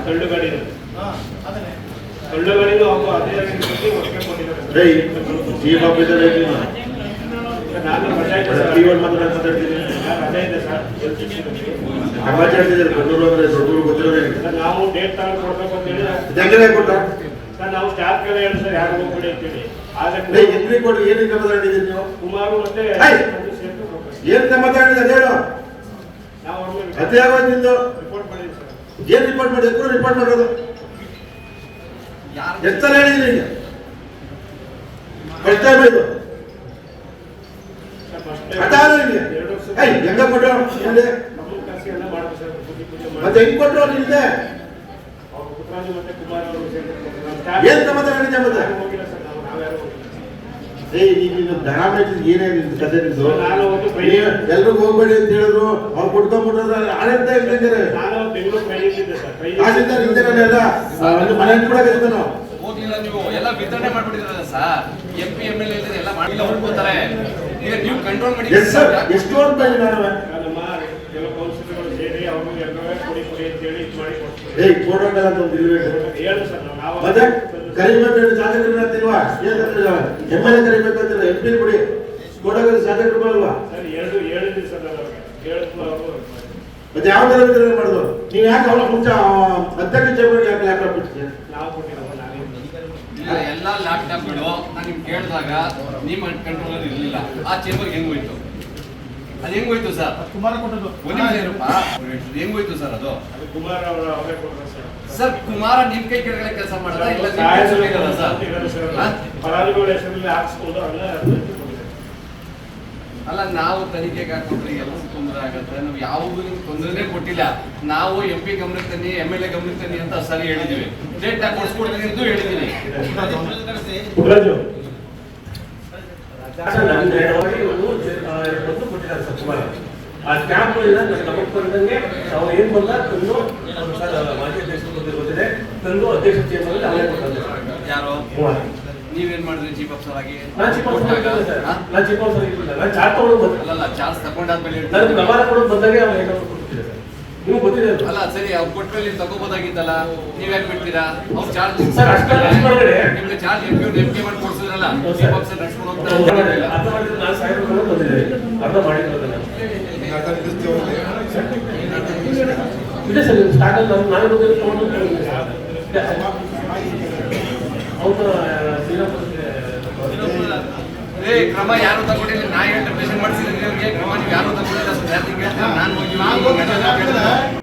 ತಳ್ಳುಗಾಡಿನ ತಳ್ಳುಗಾಡಿನೂ ಅವರು ಅದೇ ರೀತಿ ಒಟ್ಟಿಗೆ ಕೊಟ್ಟಿದ್ದಾರೆ. ನಾನು ರಜೆ ಇದೆ ಸರ್, ರಜೆ ಇದೆ ಸರ್. ನಾವು ಡೇಟ್ ತಗೊಂಡು ಕೊಡ್ಬೇಕು ಅಂತ ಹೇಳಿ ಕೊಟ್ಟ ಸರ್, ನಾವು ಸ್ಟಾಫ್ ಕೆಲ ಹೇಳಿ ಸರ್ ಯಾರು ಹೋಗ್ಬೇಡಿ ಅಂತೇಳಿ. ಆದ್ರೆ ಏನು ಕುಮಾರು ಮತ್ತೆ ಏನ್ ಮಾತಾಡಿದ ಹೇಳು. ನಾವು ಅದೇ ನಿಂದು ರಿಪೋರ್ಟ್ ಮಾಡಿದ್ವಿ ಸರ್. ಏನ್ ರಿಪೋರ್ಟ್ ಮಾಡಿ ಎప్పుడు ರಿಪೋರ್ಟ್ ಮಾಡೋದು ಎಷ್ಟಲ್ಲ ಹೇಳಿದ್ದೀನಿ ಈಗ ಫಸ್ಟ್ ಟೈಮ್ ಇದು ಹೆಂಗ ಕೊಟ್ಟರು ಮತ್ತೆ ಹೆಂಗ್ ಕೊಟ್ಟರು ನಿಂದೆ ಮತ್ತೆ ಕುಮಾರ್ ಅವರು ಏನ್ ಸಂಬಂಧ ಹೇಳಿದೆ ಮತ್ತೆ ನೀನು ದನ ಮೇಟಿದ್ ಏನೇ ಕತೆ ನಿಂದು ಎಲ್ರಿಗೂ ಹೋಗ್ಬೇಡಿ ಅಂತ ಹೇಳಿದ್ರು ಅವ್ರು ಕೊಡ್ಕೊಂಡ್ಬಿಟ್ರೆ ಆಡಳಿತ ಇದ್ದಾರೆ ಮನೆ ಕೂಡ ಕಲಿತಾನು ಹೋಗಿಲ್ಲ. ನೀವು ಎಲ್ಲ ವಿತರಣೆ ಮಾಡ್ಬಿಟ್ಟಿದ್ರಲ್ಲ ಸರ್, MP MLA ಎಲ್ಲ ಮಾಡಿಲ್ಲ ಹೋಗ್ತಾರೆ. ಈಗ ನೀವು ಕಂಟ್ರೋಲ್ ಮಾಡಿ ಎಷ್ಟು ಅಂತ ನಾನು ನಮ್ಮ ಕೆಲವು ಕೌನ್ಸಿಲರ್ಗಳು ಸೇರಿ ಅವರು ಎಲ್ಲರೂ ಕೊಡಿ ಕೊಡಿ ಅಂತ ಹೇಳಿ ಇದು ಮಾಡಿ ಕೊಡ್ತೀವಿ. ಫೋಟೋಗಳ ಅಂತ ಒಂದು ಹೇಳು ಸರ್, ನಾವು ಮತ್ತೆ ಕರಿಬೇಕು ಶಾಸಕರು ಅಂತಿಲ್ವಾ? MLA ಕರಿಬೇಕು ಅಂತಿಲ್ಲ, MP ಕೊಡಿ ಫೋಟೋಗಳ ಶಾಸಕರು ಬರಲ್ವಾ? ಸರ್ ಹೇಳಿದ್ವಿ ಸರ್ ನಾನು ಹೇಳಿದ್ರು ಅವರು. ಮತ್ತೆ ಯಾವ ತರ ವಿತರಣೆ ಮಾಡಿದ್ರು? ನೀವು ಯಾಕೆ ಅವಳ ಮುಂಚೆ ಅಧ್ಯಕ್ಷ ಚೇಂಬರ್ಗೆ ಯಾಕೆ ಲ್ಯಾಪ್ಟಾಪ್ ಬಿಟ್ಟಿದ್ದೆ? ನಾವು ಕೊಟ್ಟಿರೋದು ಎಲ್ಲ ಲ್ಯಾಪ್ಟಾಪ್ಗಳು ನಾನು ನಿಮ್ಗೆ ಕೇಳಿದಾಗ ನಿಮ್ಮ ಕಂಟ್ರೋಲರ್ ಇರಲಿಲ್ಲ. ಆ ಚೇಂಬರ್ಗೆ ಹೆಂಗ್ ಹೋಯ್ತು? ಅದು ಹೆಂಗ್ ಹೋಯ್ತು ಸರ್? ಕುಮಾರ್ ಕೊಟ್ಟದ್ದು ಹೆಂಗ್ ಹೋಯ್ತು ಸರ್? ಅದು ಕುಮಾರ್ ಅವರು ಅವರೇ ಕೊಟ್ಟರು ಸರ್. ಸರ್, ಕುಮಾರ ನಿಮ್ ಕೈ ಕೆಳಗಡೆ ಕೆಲಸ ಮಾಡಿದ್ರೆ ಇಲ್ಲ ಸರ್? ಪರಾದಿಗಳ ಹೆಸರಲ್ಲಿ ಹಾಕ್ಸ್ಕೊಂಡು ಅಲ್ಲ, ನಾವು ತನಿಖೆಗೆ ಹಾಕೊಂಡ್ರೆ ಎಲ್ಲ ತೊಂದರೆ ಆಗತ್ತೆ. ನಾವು ಯಾವುದು ನಿಮ್ಗೆ ತೊಂದರೆನೇ ಕೊಟ್ಟಿಲ್ಲ. ನಾವು MP ಗಮನಕ್ಕೆ ತನ್ನಿ, MLA ಗಮನಕ್ಕೆ ತನ್ನಿ ಅಂತ ಸರಿ ಹೇಳಿದೀವಿ. ಡೇಟ್ ಕೊಡ್ಸ್ಕೊಡ್ತೀನಿ ಅಂತ ಹೇಳಿದೀನಿ. ಆ ಸ್ಟಾಂಪ್ ಬಂದಂಗೆ ಅವ್ರು ಏನ್ ಬಂದ ತಂದು ಮಾಜಿ ಅಧ್ಯಕ್ಷರು ಗೊತ್ತಿದೆ ತಂದು ಅಧ್ಯಕ್ಷ ಚೇಂಬರ್ ಅವರೇ ಕೊಡ್ತಾರೆ. ಯಾರು ನೀವೇನ್ ಮಾಡಿದ್ರಿ ಚೀಫ್ ಆಫೀಸರ್ ಆಗಿ? ಅಲ್ಲ, ಚಾರ್ಜ್ ತಗೊಂಡಾದ್ಮೇಲೆ ನೀವು ಗೊತ್ತಿದೆ ಅಲ್ಲ. ಸರಿ, ಅವ್ರು ಕೊಟ್ಟಮೇಲೆ ನೀವು ತಗೋಬೋದಾಗಿತ್ತಲ್ಲ, ನೀವ್ಯಾಕೆ ಬಿಡ್ತೀರಾ? ಅವ್ರು ಚಾರ್ಜ್ ನಿಮ್ಗೆ ಚಾರ್ಜ್ MP ಮಾಡಿ ಕೊಡ್ಸಿದ್ರಲ್ಲ, ಚೀಫ್ ಆಫೀಸರ್ ನಡ್ಸ್ಕೊಂಡು ಹೋಗ್ತಾರೆ. ಅರ್ಧ ಮಾಡಿರೋದನ್ನ ಇದೆ ಸರ್. ಸ್ಟಾರ್ಟ್ ನಾವೇ ತಗೊಂಡು ಕ್ರಮ ಯಾರು ತಗೊಂಡಿಲ್ಲ. ನಾ ಏನು ಮಾಡಿಸಿದ್ರೆ ಕ್ರಮ ನೀವು ಯಾರು ತಗೊಂಡಿಲ್ಲ. ನಾನು ಹೋಗಿ